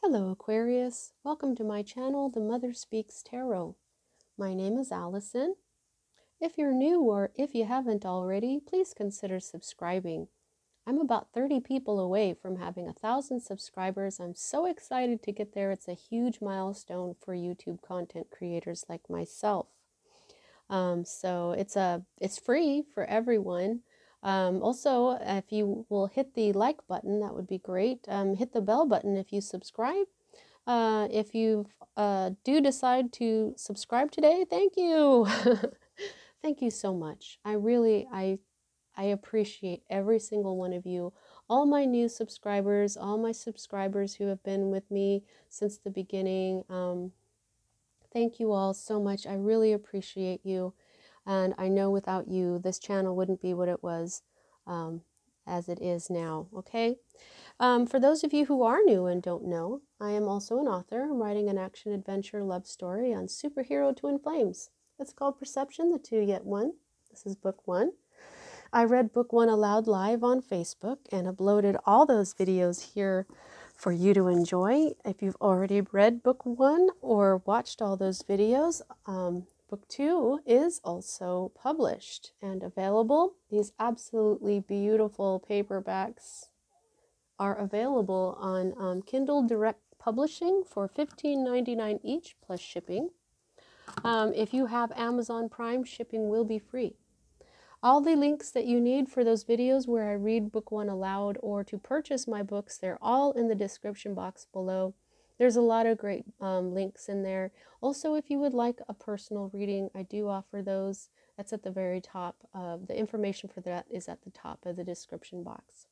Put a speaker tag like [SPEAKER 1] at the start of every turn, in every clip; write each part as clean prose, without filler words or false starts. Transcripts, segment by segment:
[SPEAKER 1] Hello Aquarius, welcome to my channel, The Mother Speaks Tarot. My name is Allison. If you're new or if you haven't already, please consider subscribing. I'm about 30 people away from having 1,000 subscribers. I'm so excited to get there. It's a huge milestone for YouTube content creators like myself. So it's free for everyone. Also, if you will hit the like button, that would be great. Hit the bell button if you subscribe. If you do decide to subscribe today, thank you. Thank you so much. I appreciate every single one of you. All my new subscribers, all my subscribers who have been with me since the beginning. Thank you all so much. I really appreciate you. And I know without you, this channel wouldn't be what it was as it is now, okay? For those of you who are new and don't know, I am also an author. I'm writing an action-adventure love story on superhero twin flames. It's called Perception, the Two Yet One. This is book 1. I read book 1 aloud live on Facebook and uploaded all those videos here for you to enjoy. If you've already read book 1 or watched all those videos, book 2 is also published and available. These absolutely beautiful paperbacks are available on Kindle Direct Publishing for $15.99 each plus shipping. If you have Amazon Prime, shipping will be free. All the links that you need for those videos where I read book 1 aloud or to purchase my books, they're all in the description box below. There's a lot of great links in there. Also, if you would like a personal reading, I do offer those. That's at the very top. The information for that is at the top of the description box.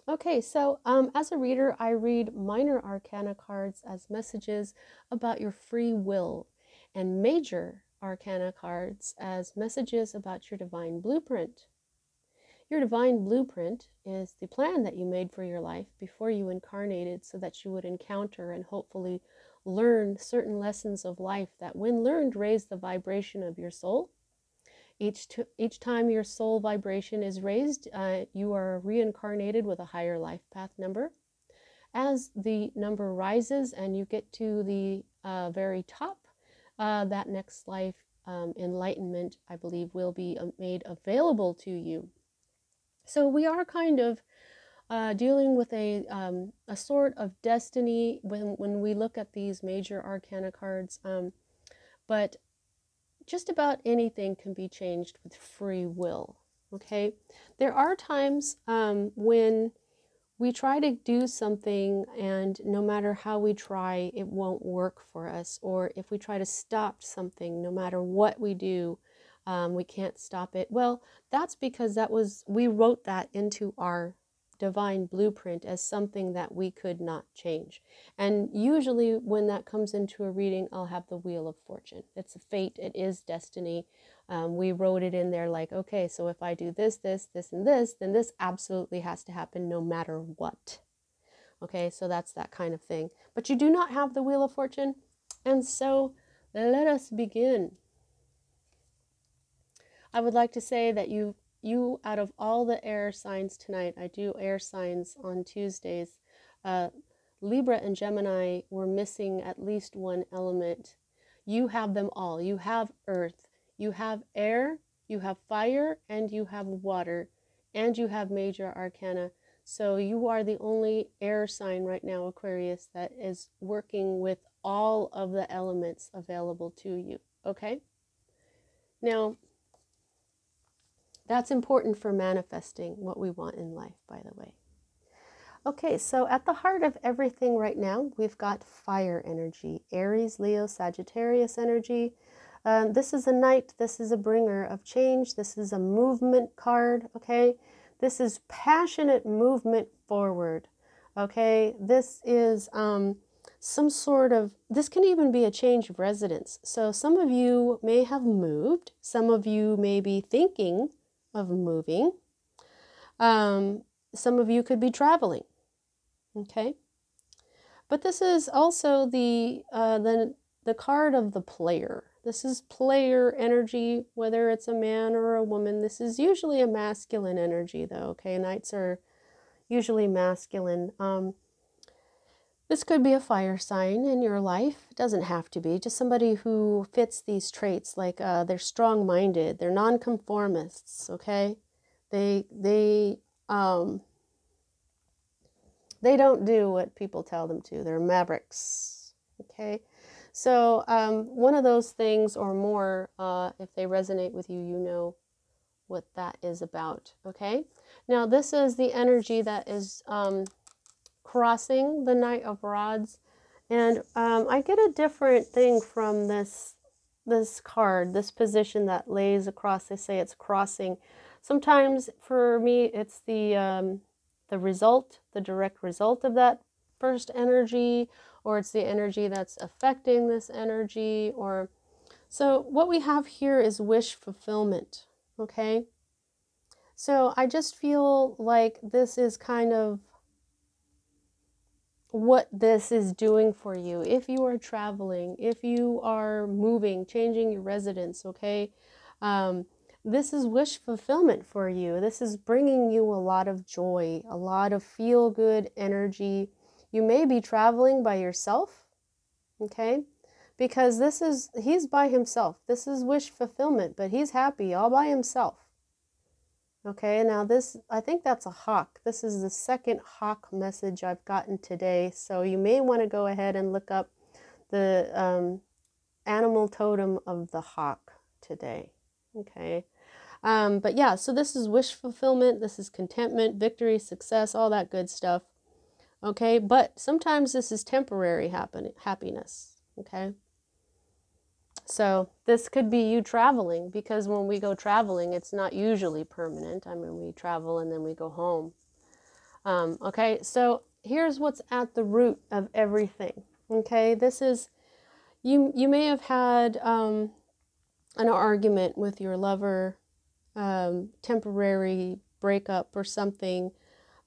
[SPEAKER 1] Okay, so as a reader, I read minor arcana cards as messages about your free will and major arcana cards as messages about your divine blueprint. Your divine blueprint is the plan that you made for your life before you incarnated so that you would encounter and hopefully learn certain lessons of life that, when learned, raise the vibration of your soul. Each time your soul vibration is raised, you are reincarnated with a higher life path number. As the number rises and you get to the very top, that next life enlightenment, I believe, will be made available to you. So we are kind of dealing with a sort of destiny when we look at these major arcana cards, but just about anything can be changed with free will, okay? There are times when we try to do something and no matter how we try, it won't work for us. Or if we try to stop something, no matter what we do, we can't stop it. Well, that's because we wrote that into our divine blueprint as something that we could not change. And usually when that comes into a reading, I'll have the Wheel of Fortune. It's a fate, it is destiny. We wrote it in there like, okay, so if I do this, this, this, and this, then this absolutely has to happen no matter what. Okay, so that's that kind of thing. But you do not have the Wheel of Fortune. And so let us begin. I would like to say that you out of all the air signs tonight, I do air signs on Tuesdays, Libra and Gemini were missing at least one element. You have them all. You have earth, you have air, you have fire, and you have water, and you have major arcana. So you are the only air sign right now, Aquarius, that is working with all of the elements available to you, okay? Now, that's important for manifesting what we want in life, by the way. Okay, so at the heart of everything right now, we've got fire energy, Aries, Leo, Sagittarius energy. This is a knight, this is a bringer of change, this is a movement card, okay? This is passionate movement forward, okay? This is some sort of, this can even be a change of residence. So some of you may have moved, some of you may be thinking of moving. Some of you could be traveling, okay? But this is also the card of the player. This is player energy, whether it's a man or a woman. This is usually a masculine energy, though, okay? Knights are usually masculine. This could be a fire sign in your life. It doesn't have to be. Just somebody who fits these traits, like they're strong-minded, they're nonconformists, okay? They don't do what people tell them to. They're mavericks, okay? So one of those things or more, if they resonate with you, you know what that is about, okay? Now this is the energy that is crossing the Knight of Rods, and I get a different thing from this card, this position that lays across. They say it's crossing. Sometimes for me it's the result, the direct result of that first energy, or it's the energy that's affecting this energy. Or so what we have here is wish fulfillment, okay? So I just feel like this is kind of what this is doing for you. If you are traveling, if you are moving, changing your residence, okay, this is wish fulfillment for you. This is bringing you a lot of joy, a lot of feel-good energy. You may be traveling by yourself, okay, because he's by himself. This is wish fulfillment, but he's happy all by himself. Okay, now this, I think that's a hawk. This is the second hawk message I've gotten today. So you may want to go ahead and look up the animal totem of the hawk today. Okay, but yeah, so this is wish fulfillment. This is contentment, victory, success, all that good stuff. Okay, but sometimes this is temporary happiness. Okay. So this could be you traveling, because when we go traveling, it's not usually permanent. I mean, we travel and then we go home. Okay, so here's what's at the root of everything. Okay, this is, you may have had an argument with your lover, temporary breakup or something.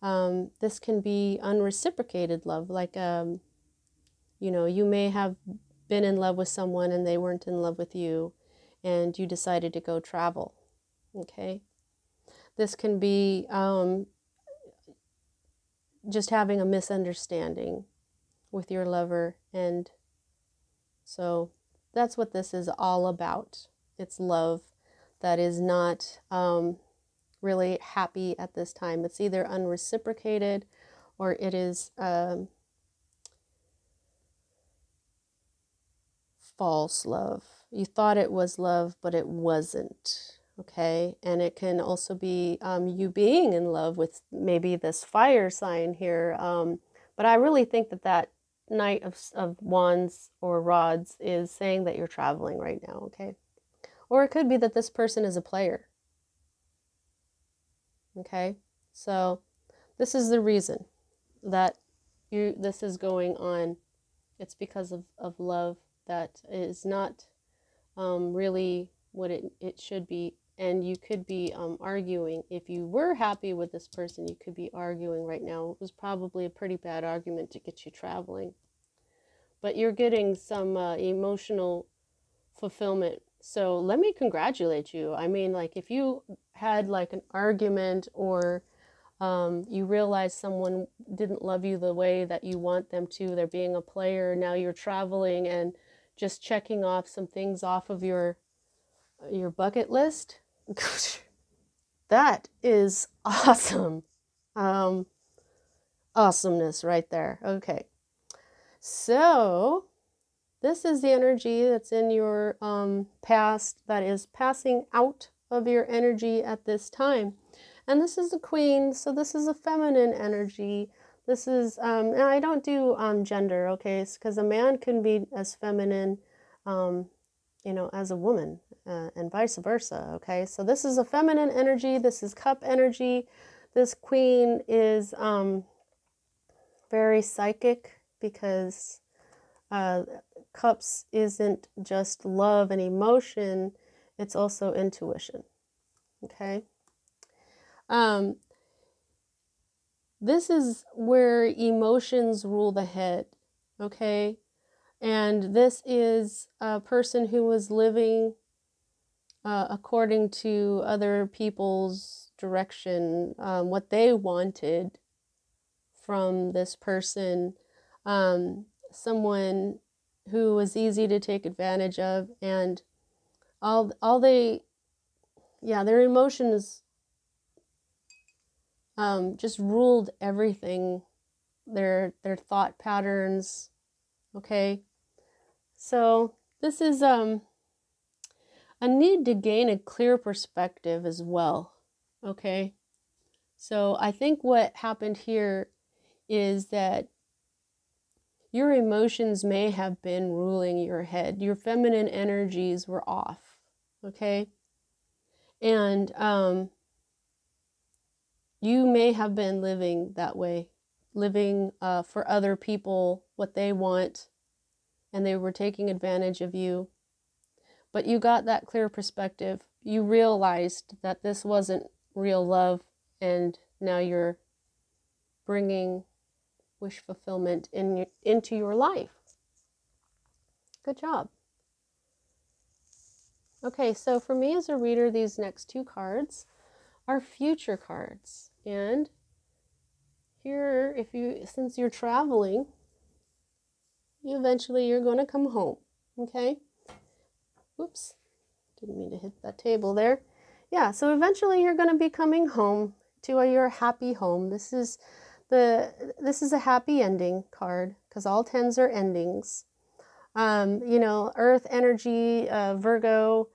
[SPEAKER 1] This can be unreciprocated love, like, you know, you may have been in love with someone and they weren't in love with you, and you decided to go travel. Okay, this can be just having a misunderstanding with your lover, and so that's what this is all about. It's love that is not really happy at this time. It's either unreciprocated or it is false love. You thought it was love, but it wasn't. Okay, and it can also be you being in love with maybe this fire sign here. But I really think that Knight of Wands or Rods is saying that you're traveling right now. Okay, or it could be that this person is a player. Okay, so this is the reason that this is going on. It's because of love that is not really what it should be. And you could be arguing. If you were happy with this person, you could be arguing right now. It was probably a pretty bad argument to get you traveling. But you're getting some emotional fulfillment. So let me congratulate you. I mean, like, if you had like an argument, or you realize someone didn't love you the way that you want them to, they're being a player, now you're traveling and just checking off some things off of your bucket list. That is awesome. Awesomeness right there. Okay, so this is the energy that's in your past that is passing out of your energy at this time. And this is the Queen, so this is a feminine energy. This is, and I don't do gender, okay, because a man can be as feminine, you know, as a woman, and vice versa, okay? So this is a feminine energy. This is cup energy. This Queen is very psychic, because cups isn't just love and emotion, it's also intuition, okay? This is where emotions rule the head, okay? And this is a person who was living according to other people's direction, what they wanted from this person. someone who was easy to take advantage of, and their emotions just ruled everything, their thought patterns. Okay, so this is a need to gain a clear perspective as well. Okay, so I think what happened here is that your emotions may have been ruling your head. Your feminine energies were off. Okay, and you may have been living that way, living for other people what they want, and they were taking advantage of you. But you got that clear perspective. You realized that this wasn't real love, and now you're bringing wish fulfillment into your life. Good job. Okay, so for me as a reader, these next two cards are future cards. And here, since you're traveling, eventually you're going to come home. Okay? Oops. Didn't mean to hit that table there. Yeah, so eventually you're going to be coming home to your happy home. This is a happy ending card because all 10s are endings. You know, Earth energy, Virgo,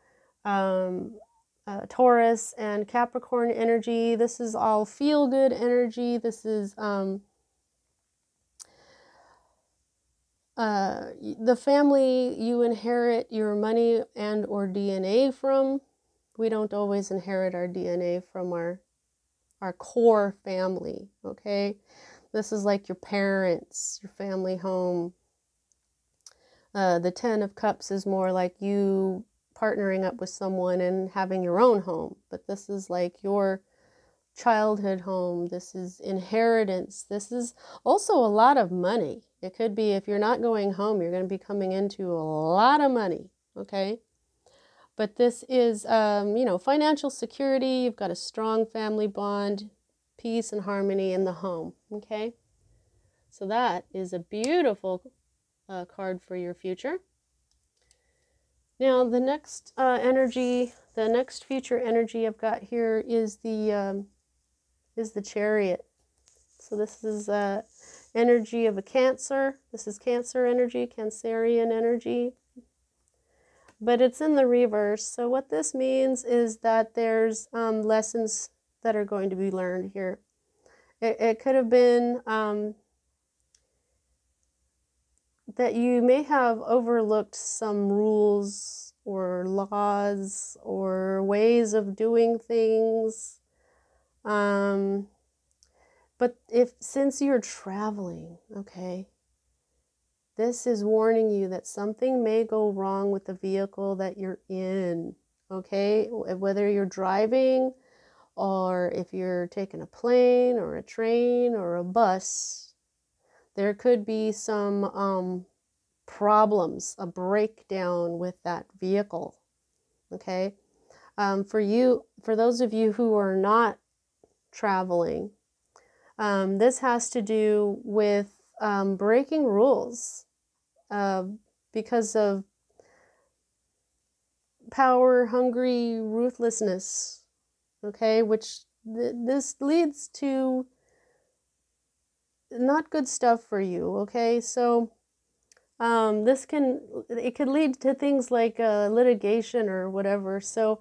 [SPEAKER 1] Taurus, and Capricorn energy. This is all feel-good energy. This is the family you inherit your money and or DNA from. We don't always inherit our DNA from our core family, okay? This is like your parents, your family home. The 10 of Cups is more like you partnering up with someone and having your own home. But this is like your childhood home. This is inheritance. This is also a lot of money. It could be if you're not going home, you're going to be coming into a lot of money, okay? But this is, you know, financial security. You've got a strong family bond, peace and harmony in the home, okay? So that is a beautiful card for your future. Now, the next energy, the next future energy I've got here is the Chariot. So this is energy of a Cancer. This is Cancer energy, Cancerian energy. But it's in the reverse. So what this means is that there's lessons that are going to be learned here. It could have been that you may have overlooked some rules or laws or ways of doing things. But since you're traveling, okay, this is warning you that something may go wrong with the vehicle that you're in, okay? Whether you're driving or if you're taking a plane or a train or a bus, there could be some problems, a breakdown with that vehicle, okay? For those of you who are not traveling, this has to do with breaking rules because of power-hungry ruthlessness, okay? Which this leads to not good stuff for you, okay? So it could lead to things like litigation or whatever. So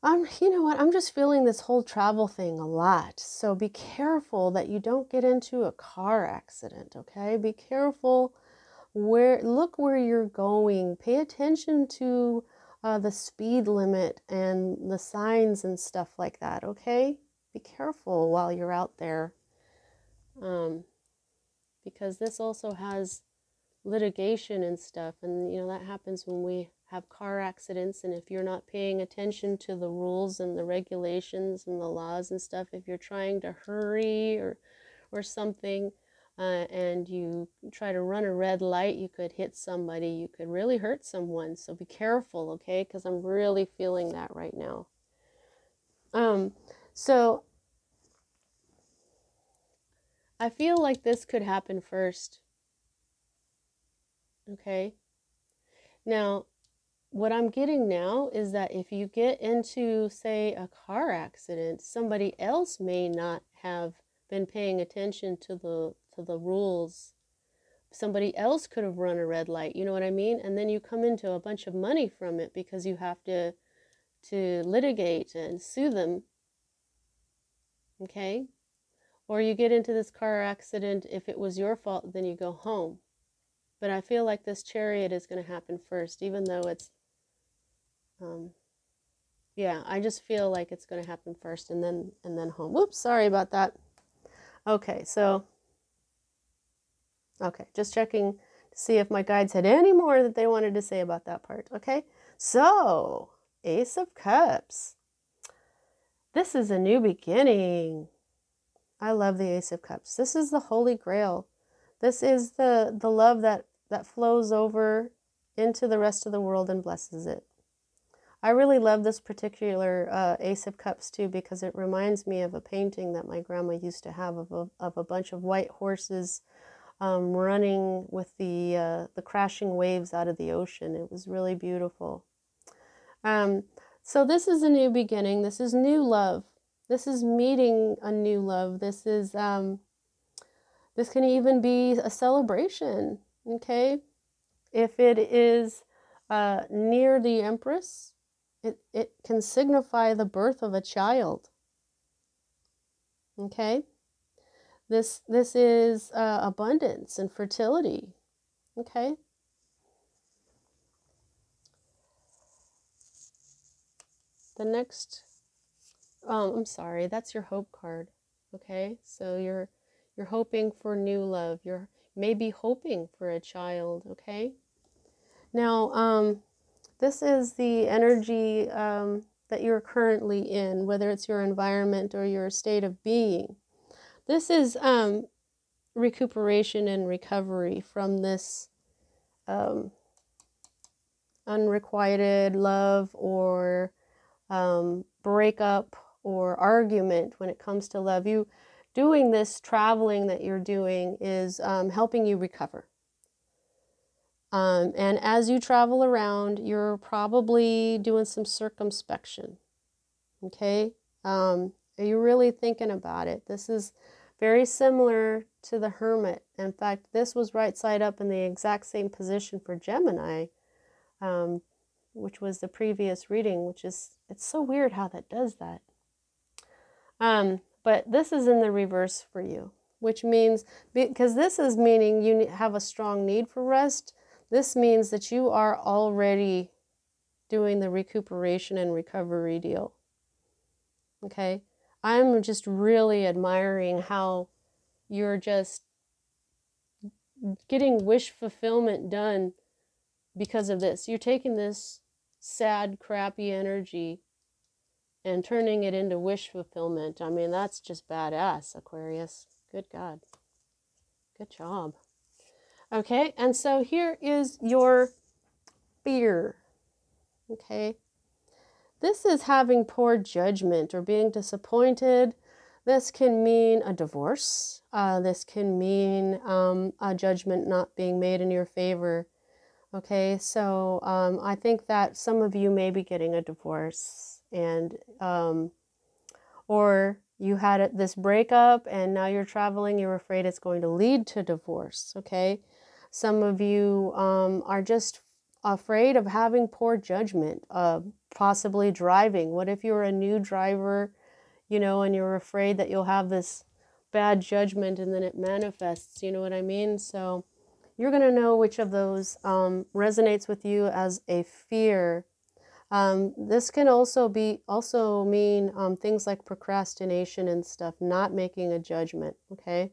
[SPEAKER 1] you know what, I'm just feeling this whole travel thing a lot. So be careful that you don't get into a car accident, okay? Be careful look where you're going. Pay attention to the speed limit and the signs and stuff like that, okay? Be careful while you're out there. Because this also has litigation and stuff, and you know that happens when we have car accidents, and if you're not paying attention to the rules and the regulations and the laws and stuff, if you're trying to hurry or something and you try to run a red light, you could hit somebody, you could really hurt someone. So be careful, okay? Because I'm really feeling that right now. So I feel like this could happen first Okay. Now, what I'm getting now is that if you get into, say, a car accident, somebody else may not have been paying attention to the rules. Somebody else could have run a red light, you know what I mean? And then you come into a bunch of money from it because you have to litigate and sue them, okay? Or you get into this car accident, if it was your fault, then you go home. But I feel like this chariot is going to happen first, even though it's, yeah, I just feel like it's going to happen first and then home. Whoops, sorry about that. Okay, so, okay, just checking to see if my guides had any more that they wanted to say about that part, okay? So, Ace of Cups. This is a new beginning. I love the Ace of Cups. This is the Holy Grail. This is the love that flows over into the rest of the world and blesses it. I really love this particular Ace of Cups too, because it reminds me of a painting that my grandma used to have of a bunch of white horses running with the crashing waves out of the ocean. It was really beautiful. So this is a new beginning. This is new love. This is meeting a new love. This is this can even be a celebration. Okay, if it is near the Empress, it can signify the birth of a child. Okay, this is abundance and fertility. Okay. The next, I'm sorry, that's your hope card. Okay, so you're hoping for new love. You're maybe hoping for a child. Okay. Now, this is the energy that you're currently in, whether it's your environment or your state of being. This is recuperation and recovery from this unrequited love or breakup or argument when it comes to love. You doing this traveling that you're doing is helping you recover. And as you travel around, you're probably doing some circumspection. Okay? Are you really thinking about it? This is very similar to the Hermit. In fact, this was right side up in the exact same position for Gemini, which was the previous reading, which is, it's so weird how that does that. But this is in the reverse for you, which means, because this is meaning you have a strong need for rest, this means that you are already doing the recuperation and recovery deal. Okay? I'm just really admiring how you're just getting wish fulfillment done because of this. You're taking this sad, crappy energy and turning it into wish fulfillment. I mean, that's just badass, Aquarius. Good God. Good job. Okay, and so here is your fear. Okay. This is having poor judgment or being disappointed. This can mean a divorce. This can mean a judgment not being made in your favor. Okay, so I think that some of you may be getting a divorce, and or you had this breakup and now you're traveling, you're afraid it's going to lead to divorce. Okay, some of you are just afraid of having poor judgment, possibly driving. What if you're a new driver, you know, and you're afraid that you'll have this bad judgment and then it manifests, you know what I mean? So you're going to know which of those resonates with you as a fear. This can also mean things like procrastination and stuff, not making a judgment, okay?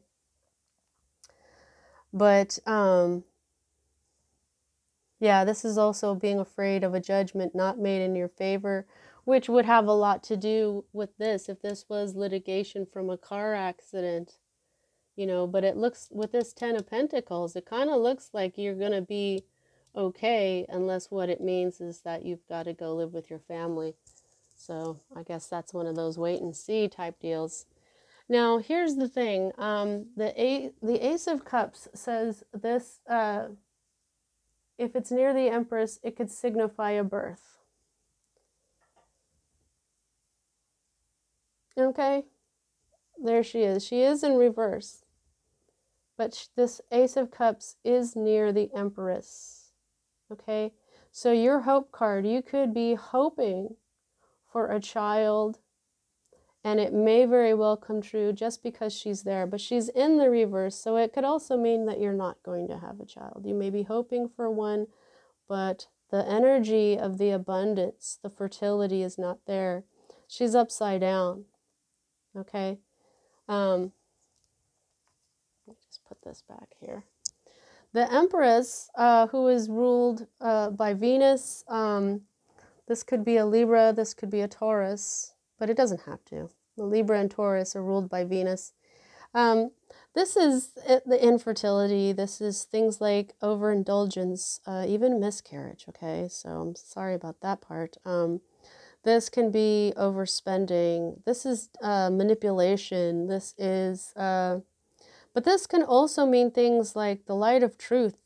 [SPEAKER 1] But yeah, this is also being afraid of a judgment not made in your favor, which would have a lot to do with this if this was litigation from a car accident, you know. But it looks, with this 10 of Pentacles, it kind of looks like you're going to be okay, unless what it means is that you've got to go live with your family. So I guess that's one of those wait and see type deals. Now, here's the thing. The Ace of Cups says this, if it's near the Empress, it could signify a birth. Okay, there she is. She is in reverse. But this Ace of Cups is near the Empress. Okay, so your hope card, you could be hoping for a child, and it may very well come true just because she's there, but she's in the reverse, so it could also mean that you're not going to have a child. You may be hoping for one, but the energy of the abundance, the fertility is not there. She's upside down. Okay, let me just put this back here. The Empress, who is ruled by Venus, this could be a Libra, this could be a Taurus, but it doesn't have to. The Libra and Taurus are ruled by Venus. This is the infertility. This is things like overindulgence, even miscarriage, okay? So I'm sorry about that part. This can be overspending. This is manipulation. This is, but this can also mean things like the light of truth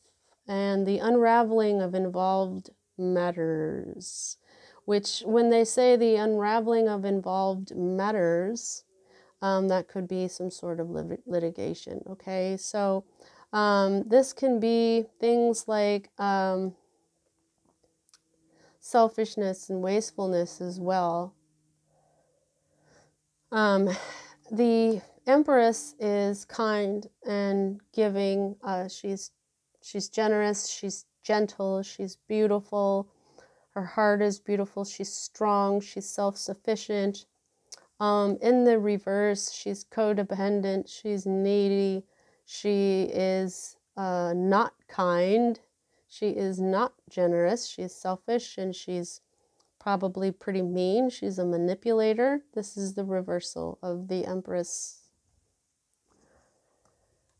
[SPEAKER 1] and the unraveling of involved matters, which when they say the unraveling of involved matters, that could be some sort of litigation, okay? So this can be things like selfishness and wastefulness as well. The Empress is kind and giving. She's generous, she's gentle, she's beautiful. Her heart is beautiful, she's strong, she's self-sufficient. In the reverse, she's codependent, she's needy, she is not kind, she is not generous, she's selfish, and she's probably pretty mean. She's a manipulator. This is the reversal of the Empress.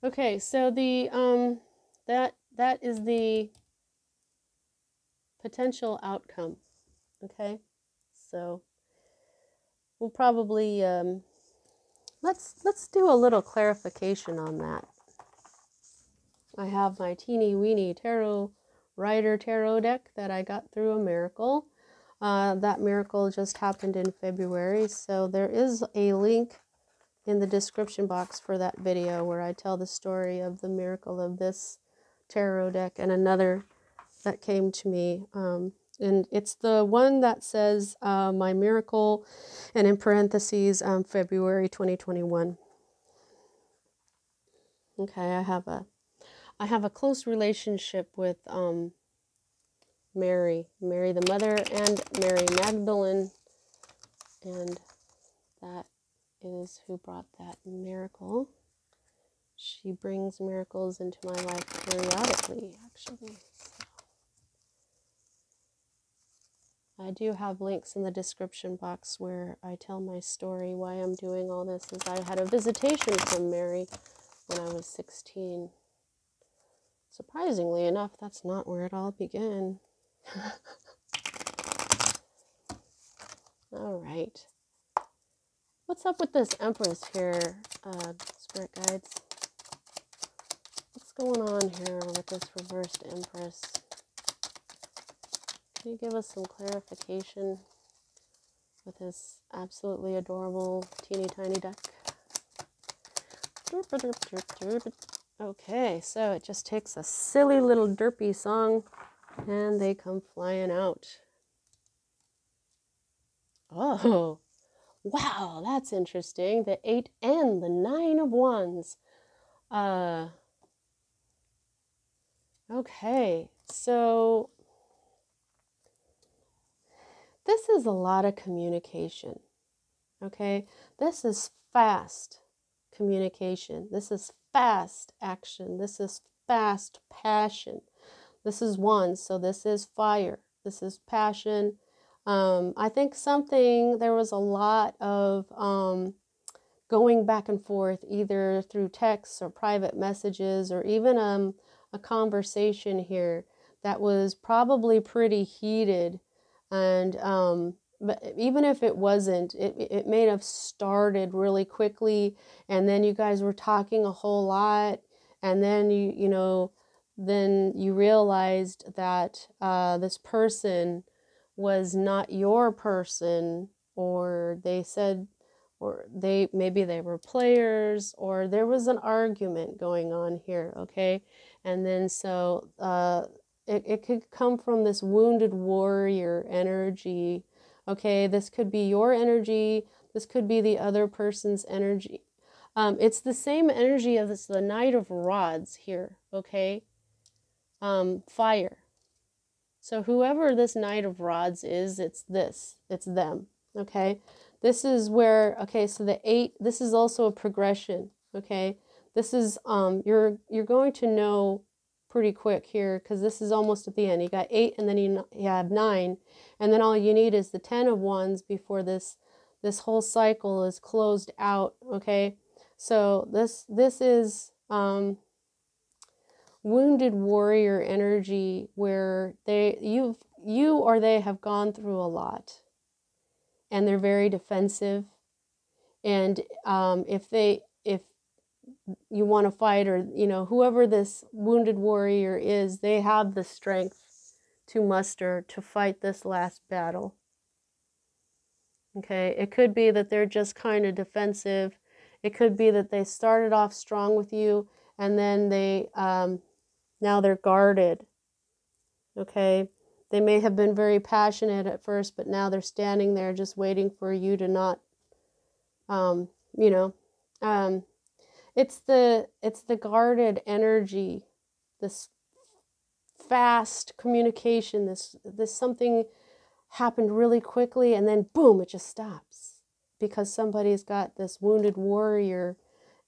[SPEAKER 1] Okay, so the that is the potential outcome. Okay, so we'll probably let's do a little clarification on that. I have my teeny weeny tarot rider tarot deck that I got through a miracle. That miracle just happened in February, so there is a link in the description box for that video where I tell the story of the miracle of this tarot deck and another that came to me. And it's the one that says my miracle, and in parentheses, February 2021. Okay, I have a close relationship with Mary the Mother, and Mary Magdalene, and that is who brought that miracle. She brings miracles into my life periodically, actually. So I do have links in the description box where I tell my story. Why I'm doing all this is I had a visitation from Mary when I was 16. Surprisingly enough, that's not where it all began. All right. What's up with this Empress here, Spirit Guides? What's going on here with this reversed Empress? Can you give us some clarification with this absolutely adorable teeny tiny deck? Okay, so it just takes a silly little derpy song and they come flying out. Oh, wow, that's interesting. The 8 and the 9 of Wands. Okay, so this is a lot of communication. Okay, this is fast communication. This is fast action. This is fast passion. This is one, so this is fire. This is passion. I think there was a lot of going back and forth, either through texts or private messages, or even a conversation here that was probably pretty heated. And but even if it wasn't, it may have started really quickly, and then you guys were talking a whole lot, and then you know then you realized that this person was not your person, or they said, or maybe they were players, or there was an argument going on here, okay? And then so it could come from this wounded warrior energy, okay? This could be your energy, this could be the other person's energy. It's the same energy as the Knight of Rods here, okay? Fire. So whoever this Knight of Rods is, it's them, okay? This is where, okay, so the 8, this is also a progression, okay? This is, you're going to know pretty quick here, because this is almost at the end. You got 8, and then you have 9, and then all you need is the 10 of Wands before this whole cycle is closed out, okay? So this is, wounded warrior energy, where you or they have gone through a lot, and they're very defensive, and if you want to fight, or whoever this wounded warrior is, they have the strength to muster to fight this last battle, okay? It could be that they're just kind of defensive. It could be that they started off strong with you, and then they now they're guarded, okay? They may have been very passionate at first, but now they're standing there just waiting for you to not, it's the guarded energy, this fast communication, this something happened really quickly, and then boom, it just stops, because somebody's got this wounded warrior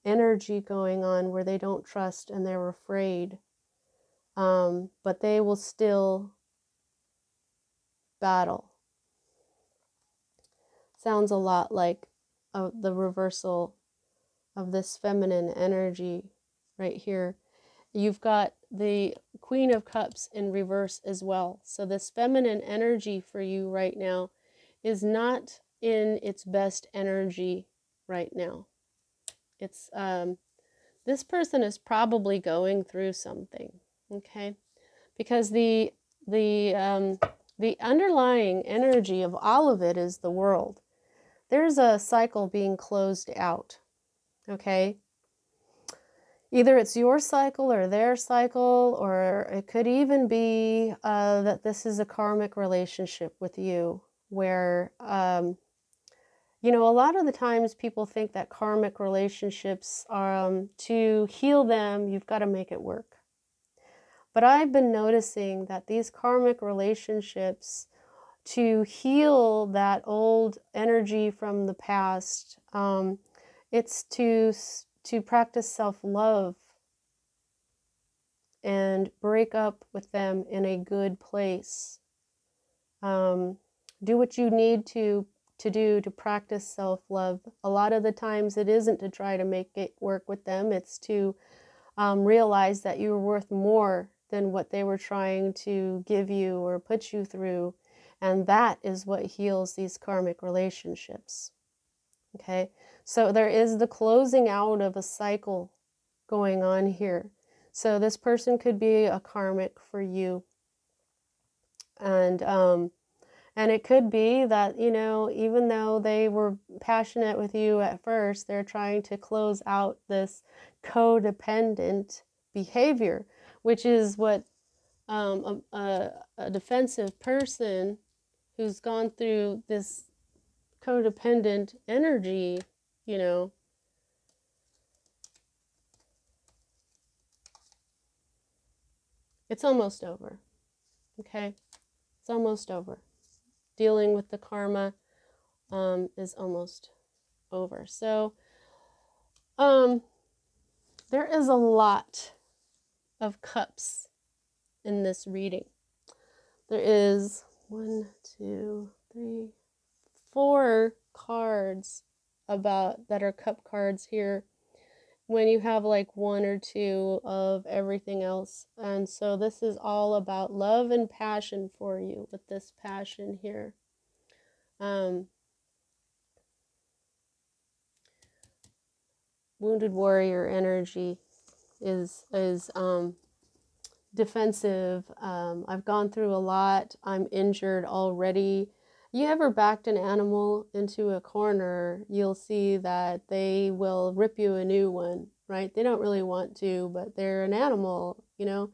[SPEAKER 1] energy going on, where they don't trust and they're afraid. But they will still battle. Sounds a lot like the reversal of this feminine energy right here. You've got the Queen of Cups in reverse as well. So this feminine energy for you right now is not in its best energy right now. It's this person is probably going through something, okay? Because the underlying energy of all of it is the world. There's a cycle being closed out, okay? Either it's your cycle or their cycle, or it could even be that this is a karmic relationship with you, where, a lot of the times people think that karmic relationships are, to heal them, you've got to make it work. But I've been noticing that these karmic relationships, to heal that old energy from the past, it's to practice self-love and break up with them in a good place. Do what you need to do to practice self-love. A lot of the times it isn't to try to make it work with them, it's to realize that you're worth more than what they were trying to give you or put you through. And that is what heals these karmic relationships. Okay, so there is the closing out of a cycle going on here. So this person could be a karmic for you. And it could be that, even though they were passionate with you at first, they're trying to close out this codependent behavior, which is what a defensive person who's gone through this codependent energy, it's almost over, okay? It's almost over. Dealing with the karma is almost over. So there is a lot of cups in this reading. There is 1, 2, 3, 4 cards that are cup cards here, when you have like 1 or 2 of everything else. And so this is all about love and passion for you, with this passion here. Wounded warrior energy is defensive. I've gone through a lot. I'm injured already. You ever backed an animal into a corner, you'll see that they will rip you a new one, right? They don't really want to, but they're an animal, you know?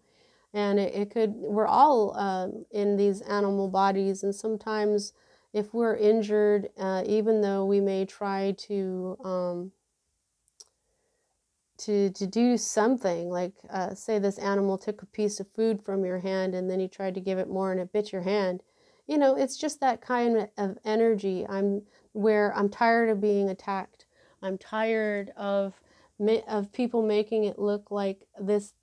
[SPEAKER 1] And it could, we're all in these animal bodies, and sometimes if we're injured, even though we may try to do something, like say this animal took a piece of food from your hand and then you tried to give it more and it bit your hand, you know, it's just that kind of energy. I'm tired of being attacked. I'm tired of people making it look like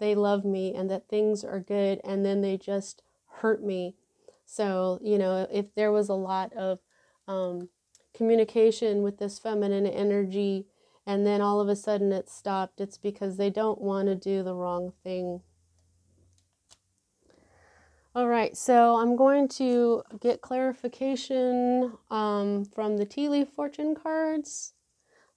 [SPEAKER 1] they love me and that things are good, and then they just hurt me. So, you know, if there was a lot of communication with this feminine energy, and then all of a sudden it stopped, it's because they don't want to do the wrong thing. All right, so I'm going to get clarification from the tea leaf fortune cards.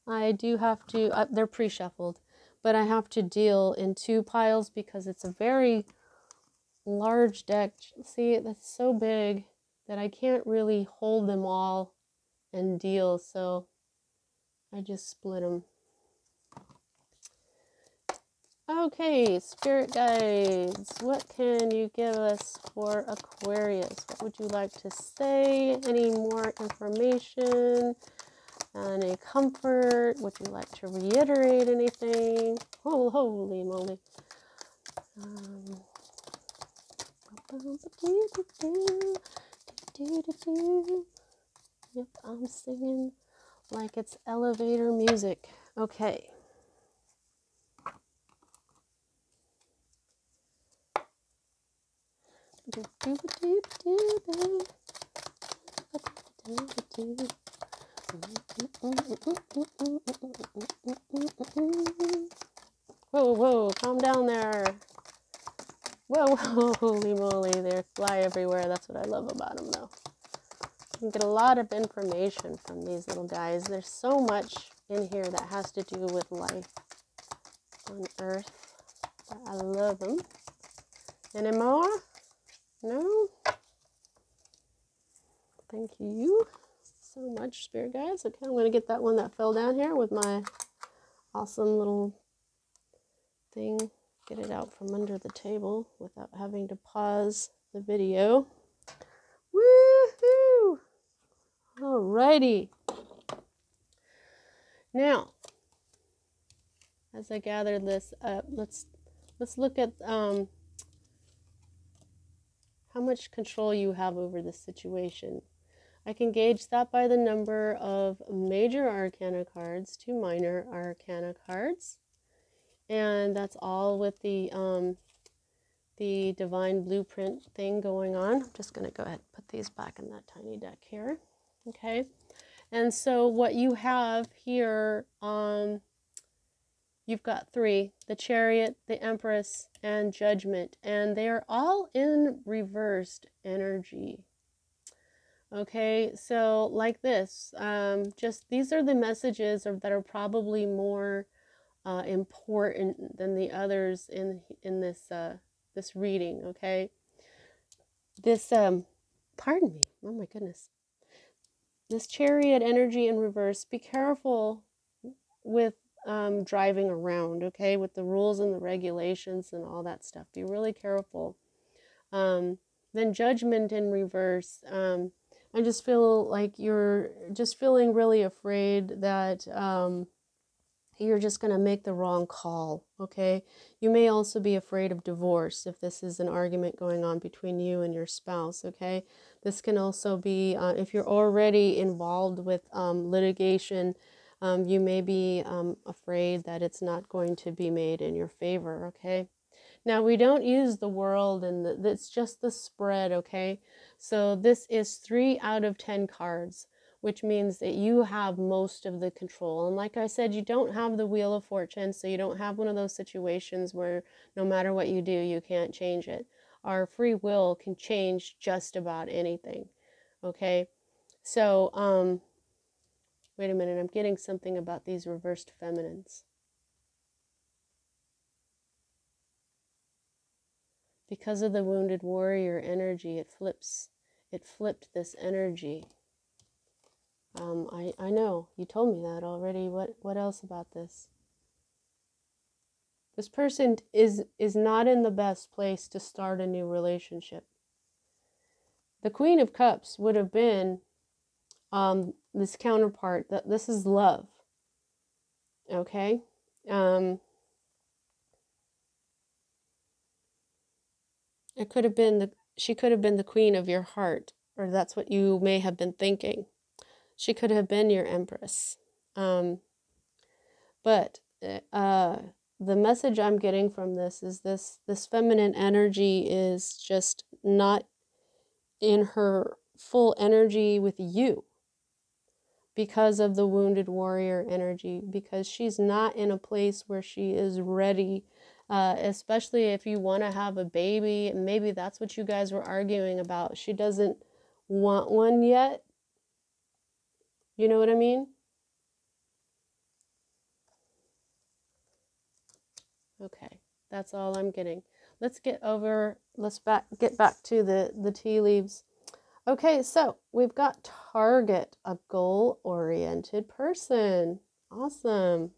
[SPEAKER 1] I do have to, they're pre-shuffled, but I have to deal in 2 piles because it's a very large deck. See, that's so big that I can't really hold them all and deal, so I just split them. Okay, spirit guides, what can you give us for Aquarius? What would you like to say? Any more information? Any comfort? Would you like to reiterate anything? Oh, holy moly. Yep, I'm singing like it's elevator music. Okay. Whoa, whoa, calm down there. Whoa, whoa, holy moly, they fly everywhere. That's what I love about them, though. You get a lot of information from these little guys. There's so much in here that has to do with life on Earth. I love them. Any more? No? Thank you so much, spirit guides. Okay, I'm going to get that one that fell down here with my awesome little thing. Get it out from under the table without having to pause the video. Woohoo! Alrighty. Now, as I gather this up, let's look at how much control you have over this situation. I can gauge that by the number of major arcana cards to minor arcana cards. And that's all with the divine blueprint thing going on. I'm just going to go ahead and put these back in that tiny deck here. Okay. And so what you have here, you've got 3, the Chariot, the Empress, and Judgment. And they are all in reversed energy. Okay, so like this, just these are the messages that are probably more important than the others in this this reading. Okay, this pardon me, oh my goodness, this Chariot energy in reverse. Be careful with driving around, okay, with the rules and the regulations and all that stuff. Be really careful. Then Judgment in reverse. I just feel like you're just feeling really afraid that you're just going to make the wrong call, okay? You may also be afraid of divorce if this is an argument going on between you and your spouse, okay? This can also be, if you're already involved with litigation, you may be afraid that it's not going to be made in your favor, okay? Now, we don't use the world, and it's just the spread, okay? So this is 3 out of 10 cards, which means that you have most of the control. And like I said, you don't have the Wheel of Fortune, so you don't have one of those situations where no matter what you do, you can't change it. Our free will can change just about anything, okay? So, wait a minute, I'm getting something about these reversed feminines. Because of the wounded warrior energy, it flipped this energy. I know, you told me that already. What else about this? This person is not in the best place to start a new relationship. The Queen of Cups would have been this counterpart. That this is love. Okay? It could have been she could have been the queen of your heart, or that's what you may have been thinking. She could have been your empress. But the message I'm getting from this is this feminine energy is just not in her full energy with you because of the wounded warrior energy, because she's not in a place where she is ready, especially if you want to have a baby, and maybe that's what you guys were arguing about. She doesn't want one yet. You know what I mean? Okay, that's all I'm getting. Let's get back to the tea leaves. Okay, so we've got target, a goal-oriented person. Awesome.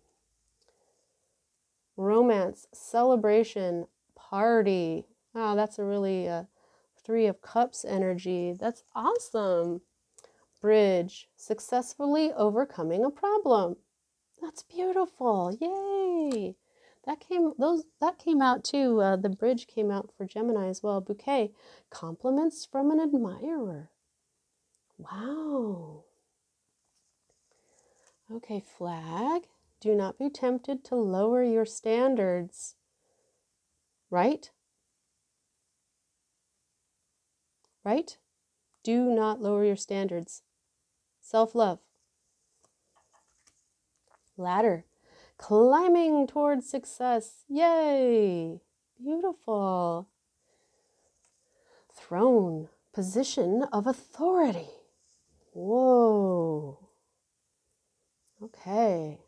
[SPEAKER 1] Romance, celebration, party. Wow, that's a really Three of Cups energy. That's awesome. Bridge, successfully overcoming a problem. That's beautiful. Yay. That came out too. The bridge came out for Gemini as well. Bouquet, compliments from an admirer. Wow. Okay, flag. Do not be tempted to lower your standards. Right? Right? Do not lower your standards. Self-love. Ladder. Climbing towards success. Yay! Beautiful. Throne. Position of authority. Whoa. Okay.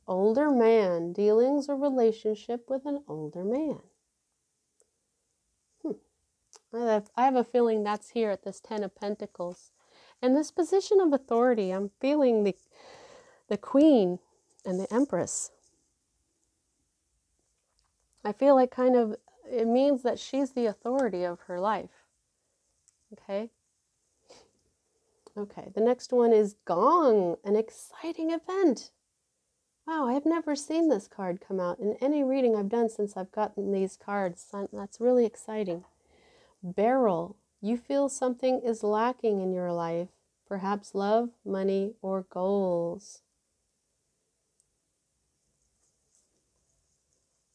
[SPEAKER 1] Older man. Dealings or relationship with an older man. I have a feeling that's here at this 10 of Pentacles. And this position of authority, I'm feeling the Queen and the Empress. I feel like it means that she's the authority of her life. Okay? Okay, the next one is Gong, an exciting event. Wow, I've never seen this card come out in any reading I've done since I've gotten these cards. That's really exciting. Barrel, you feel something is lacking in your life, perhaps love, money, or goals.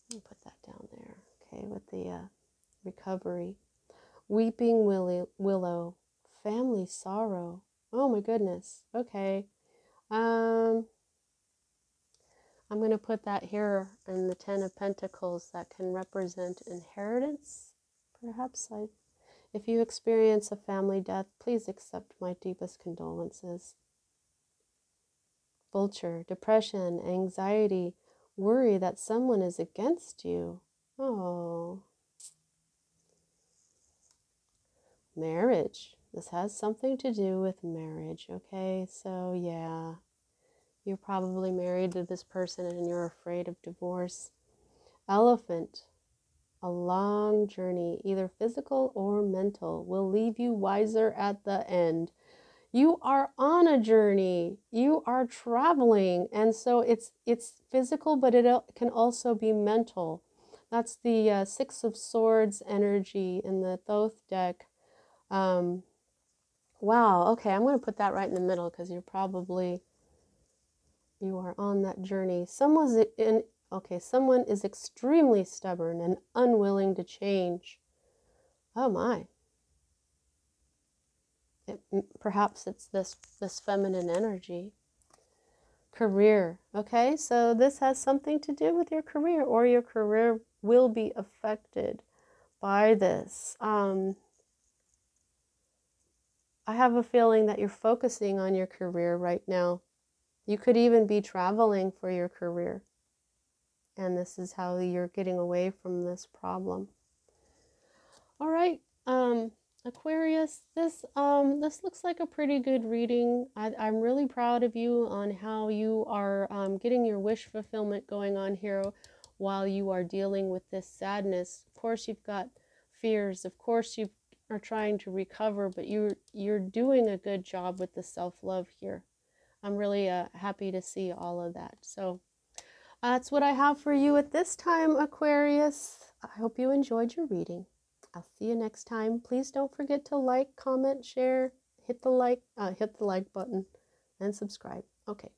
[SPEAKER 1] Let me put that down there, okay, with the recovery. Weeping willow, family sorrow. Oh my goodness, okay. I'm going to put that here in the 10 of Pentacles that can represent inheritance, perhaps. If you experience a family death, please accept my deepest condolences. Vulture, depression, anxiety, worry that someone is against you. Oh. Marriage. This has something to do with marriage, okay? So, yeah. You're probably married to this person and you're afraid of divorce. Elephant. A long journey, either physical or mental, will leave you wiser at the end. You are on a journey. You are traveling. And so it's physical, but it can also be mental. That's the Six of Swords energy in the Thoth deck. Wow. Okay, I'm going to put that right in the middle because you are on that journey. Someone is extremely stubborn and unwilling to change. Oh my. Perhaps it's this feminine energy. Career. Okay, so this has something to do with your career, or your career will be affected by this. I have a feeling that you're focusing on your career right now. You could even be traveling for your career. and this is how you're getting away from this problem. All right, Aquarius, this looks like a pretty good reading. I'm really proud of you on how you are getting your wish fulfillment going on here while you are dealing with this sadness. Of course, you've got fears. Of course, you are trying to recover, but you're doing a good job with the self-love here. I'm really happy to see all of that. So that's what I have for you at this time, Aquarius. I hope you enjoyed your reading. I'll see you next time. Please don't forget to like, comment, share, hit the like button, and subscribe. Okay.